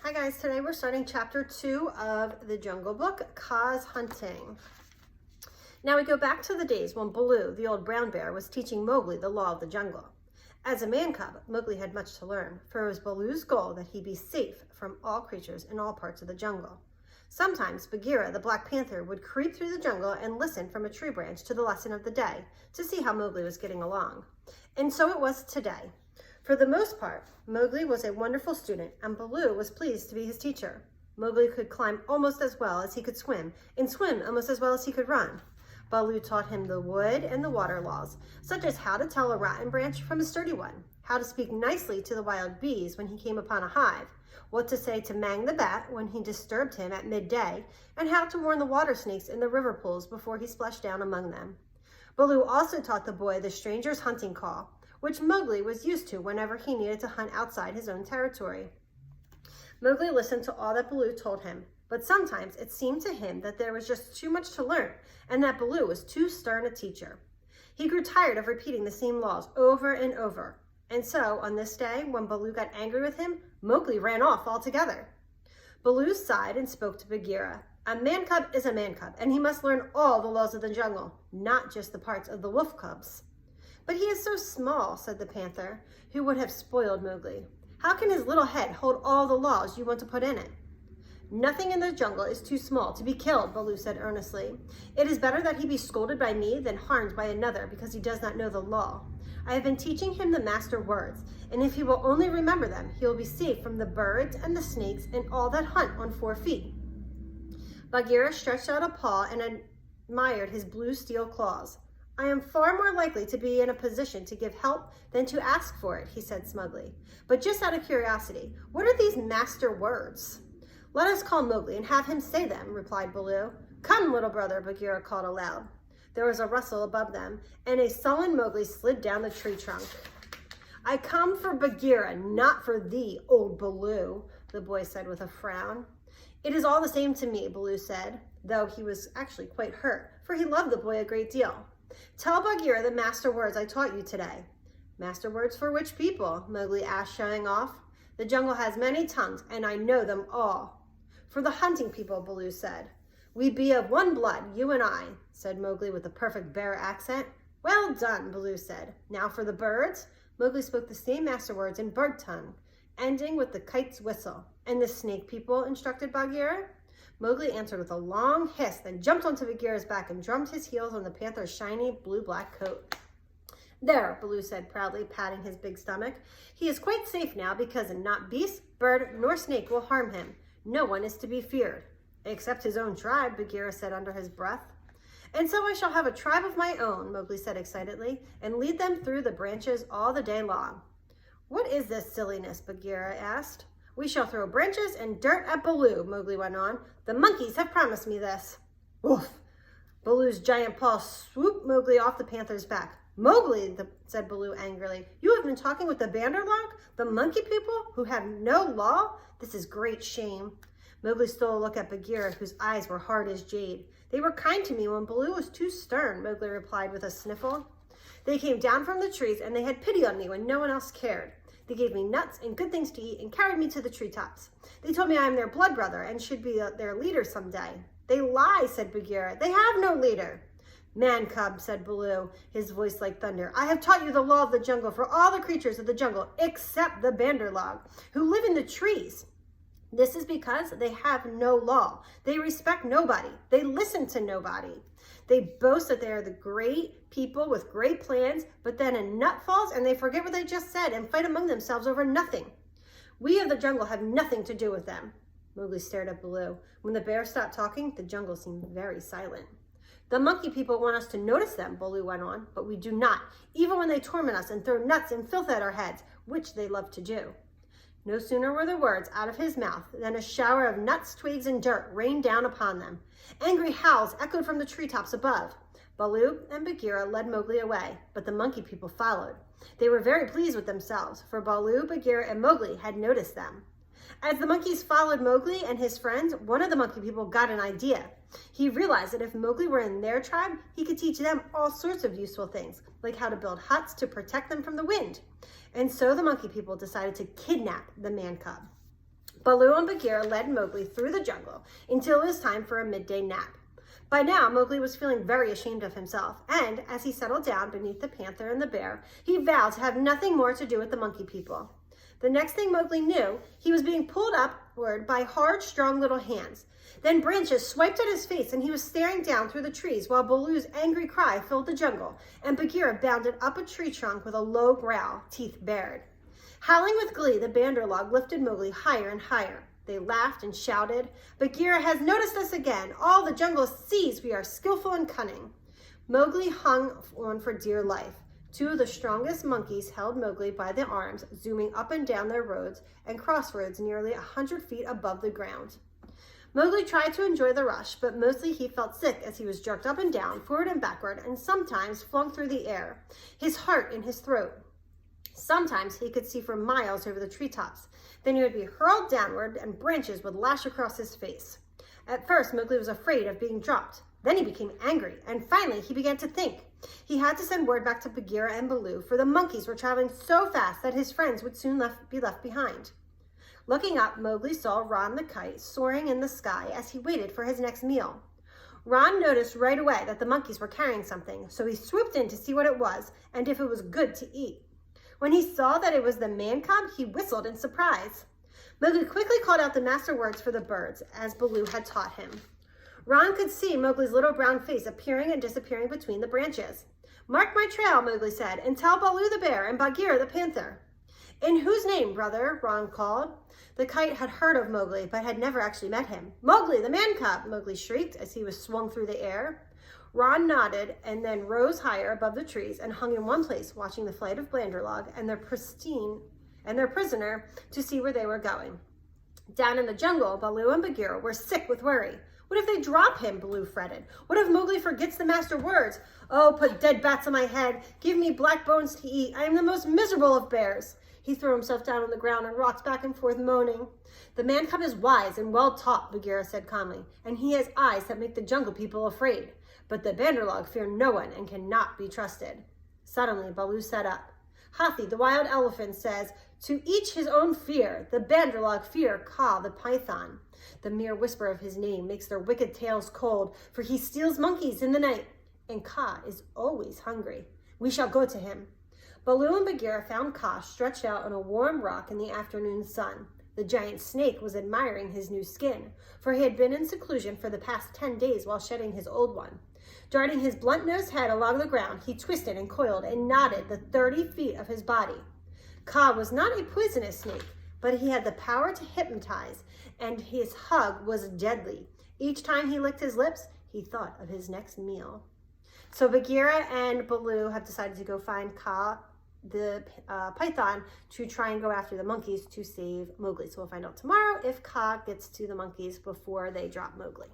Hi guys, today we're starting chapter 2 of the Jungle Book, Kaa's Hunting. Now we go back to the days when Baloo, the old brown bear, was teaching Mowgli the law of the jungle. As a man cub, Mowgli had much to learn, for it was Baloo's goal that he be safe from all creatures in all parts of the jungle. Sometimes Bagheera, the Black Panther, would creep through the jungle and listen from a tree branch to the lesson of the day to see how Mowgli was getting along. And so it was today. For the most part, Mowgli was a wonderful student, and Baloo was pleased to be his teacher. Mowgli could climb almost as well as he could swim, and swim almost as well as he could run. Baloo taught him the wood and the water laws, such as how to tell a rotten branch from a sturdy one, how to speak nicely to the wild bees when he came upon a hive, what to say to Mang the bat when he disturbed him at midday, and how to warn the water snakes in the river pools before he splashed down among them. Baloo also taught the boy the stranger's hunting call, which Mowgli was used to whenever he needed to hunt outside his own territory. Mowgli listened to all that Baloo told him, but sometimes it seemed to him that there was just too much to learn, and that Baloo was too stern a teacher. He grew tired of repeating the same laws over and over, and so on this day, when Baloo got angry with him, Mowgli ran off altogether. Baloo sighed and spoke to Bagheera. A man cub is a man cub, and he must learn all the laws of the jungle, not just the parts of the wolf cubs. But he is so small, said the panther, who would have spoiled Mowgli. How can his little head hold all the laws you want to put in it? Nothing in the jungle is too small to be killed, Baloo said earnestly. It is better that he be scolded by me than harmed by another because he does not know the law. I have been teaching him the master words, and if he will only remember them, he will be safe from the birds and the snakes and all that hunt on 4 feet. Bagheera stretched out a paw and admired his blue steel claws. I am far more likely to be in a position to give help than to ask for it, he said smugly. But just out of curiosity, what are these master words? Let us call Mowgli and have him say them, replied Baloo. Come, little brother, Bagheera called aloud. There was a rustle above them, and a sullen Mowgli slid down the tree trunk. I come for Bagheera, not for thee, old Baloo, the boy said with a frown. It is all the same to me, Baloo said, though he was actually quite hurt, for he loved the boy a great deal. Tell Bagheera the master words I taught you today. Master words for which people? Mowgli asked, showing off. The jungle has many tongues, and I know them all. For the hunting people, Baloo said. We be of one blood, you and I, said Mowgli with a perfect bear accent. Well done, Baloo said. Now for the birds. Mowgli spoke the same master words in bird tongue, ending with the kite's whistle. And the snake people, instructed Bagheera. Mowgli answered with a long hiss, then jumped onto Bagheera's back and drummed his heels on the panther's shiny blue-black coat. There, Baloo said proudly, patting his big stomach. He is quite safe now because not beast, bird, nor snake will harm him. No one is to be feared. Except his own tribe, Bagheera said under his breath. And so I shall have a tribe of my own, Mowgli said excitedly, and lead them through the branches all the day long. What is this silliness? Bagheera asked. We shall throw branches and dirt at Baloo, Mowgli went on. The monkeys have promised me this. Woof! Baloo's giant paw swooped Mowgli off the panther's back. Mowgli, said Baloo angrily, you have been talking with the Banderlog, the monkey people who have no law? This is great shame. Mowgli stole a look at Bagheera, whose eyes were hard as jade. They were kind to me when Baloo was too stern, Mowgli replied with a sniffle. They came down from the trees and they had pity on me when no one else cared. They gave me nuts and good things to eat and carried me to the treetops. They told me I am their blood brother and should be their leader someday. They lie, said Bagheera. They have no leader. Man cub, said Baloo, his voice like thunder. I have taught you the law of the jungle for all the creatures of the jungle except the Banderlog, who live in the trees. This is because they have no law. They respect nobody. They listen to nobody. They boast that they are the great people with great plans, but then a nut falls and they forget what they just said and fight among themselves over nothing. We of the jungle have nothing to do with them. Mowgli stared at Baloo. When the bear stopped talking, the jungle seemed very silent. The monkey people want us to notice them, Baloo went on, but we do not, even when they torment us and throw nuts and filth at our heads, which they love to do. No sooner were the words out of his mouth than a shower of nuts, twigs, and dirt rained down upon them. Angry howls echoed from the treetops above. Baloo and Bagheera led Mowgli away, but the monkey people followed. They were very pleased with themselves, for Baloo, Bagheera, and Mowgli had noticed them. As the monkeys followed Mowgli and his friends, one of the monkey people got an idea. He realized that if Mowgli were in their tribe, he could teach them all sorts of useful things, like how to build huts to protect them from the wind. And so the monkey people decided to kidnap the man cub. Baloo and Bagheera led Mowgli through the jungle until it was time for a midday nap. By now, Mowgli was feeling very ashamed of himself, and as he settled down beneath the panther and the bear, he vowed to have nothing more to do with the monkey people. The next thing Mowgli knew, he was being pulled upward by hard, strong little hands. Then branches swiped at his face, and he was staring down through the trees while Baloo's angry cry filled the jungle, and Bagheera bounded up a tree trunk with a low growl, teeth bared. Howling with glee, the Bandar-log lifted Mowgli higher and higher. They laughed and shouted, "Bagheera has noticed us again. All the jungle sees we are skillful and cunning." Mowgli hung on for dear life. Two of the strongest monkeys held Mowgli by the arms, zooming up and down their roads and crossroads nearly 100 feet above the ground. Mowgli tried to enjoy the rush, but mostly he felt sick as he was jerked up and down, forward and backward, and sometimes flung through the air, his heart in his throat. Sometimes he could see for miles over the treetops. Then he would be hurled downward and branches would lash across his face. At first, Mowgli was afraid of being dropped. Then he became angry, and finally he began to think. He had to send word back to Bagheera and Baloo, for the monkeys were traveling so fast that his friends would soon be left behind. Looking up, Mowgli saw Ron the kite soaring in the sky as he waited for his next meal. Ron noticed right away that the monkeys were carrying something, so he swooped in to see what it was and if it was good to eat. When he saw that it was the man cub, he whistled in surprise. Mowgli quickly called out the master words for the birds, as Baloo had taught him. Ron could see Mowgli's little brown face appearing and disappearing between the branches. "Mark my trail," Mowgli said, "and tell Baloo the bear and Bagheera the panther." "In whose name, brother?" Ron called. The kite had heard of Mowgli, but had never actually met him. "Mowgli, the man cub!" Mowgli shrieked as he was swung through the air. Ron nodded and then rose higher above the trees and hung in one place, watching the flight of Bandar-log and their prisoner to see where they were going. Down in the jungle, Baloo and Bagheera were sick with worry. What if they drop him? Baloo fretted. What if Mowgli forgets the master words? "Oh, put dead bats on my head. Give me black bones to eat. I am the most miserable of bears." He threw himself down on the ground and rocked back and forth, moaning. "The man cub is wise and well taught," Bagheera said calmly, "and he has eyes that make the jungle people afraid. But the Bandar-log fear no one and cannot be trusted." Suddenly, Baloo sat up. "Hathi, the wild elephant, says, 'To each his own fear.' The Bandar-log fear Kaa the python. The mere whisper of his name makes their wicked tails cold, for he steals monkeys in the night, and Kaa is always hungry. We shall go to him." Baloo and Bagheera found Kaa stretched out on a warm rock in the afternoon sun. The giant snake was admiring his new skin, for he had been in seclusion for the past 10 days while shedding his old one. Darting his blunt-nosed head along the ground, he twisted and coiled and knotted the 30 feet of his body. Kaa was not a poisonous snake, but he had the power to hypnotize, and his hug was deadly. Each time he licked his lips, he thought of his next meal. So Bagheera and Baloo have decided to go find Kaa the python to try and go after the monkeys to save Mowgli. So we'll find out tomorrow if Kaa gets to the monkeys before they drop Mowgli.